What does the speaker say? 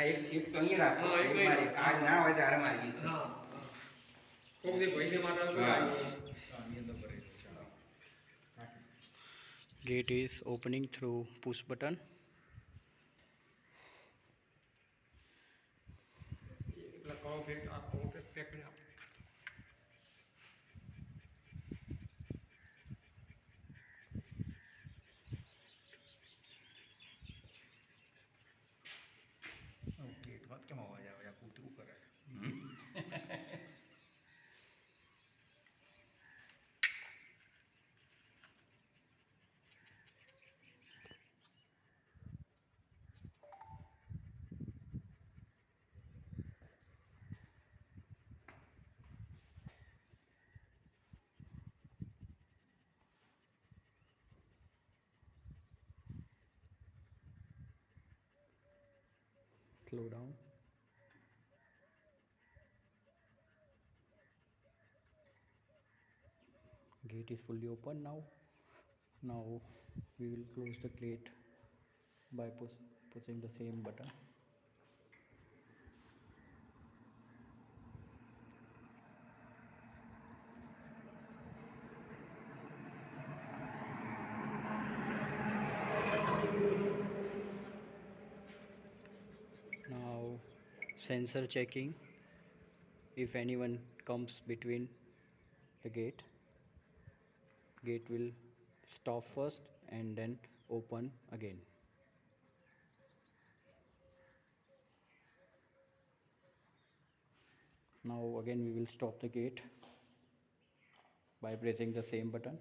એક તો નહીં રાખો, એક મારી આજ ના હોય ત્યારે મારી કોક દે પૈસે માટે Gate is opening through push button. એટલે કહો ફેક આ કહો ફેક કરી આપો. ગેટમાં કેમ અવાજ આવે આ કૂતરું કરે Slow down. Gate is fully open now. Now we will close the gate by pushing the same button. Now sensor checking. If anyone comes between the gate will stop first and then open again. Now again we will stop the gate by pressing the same button.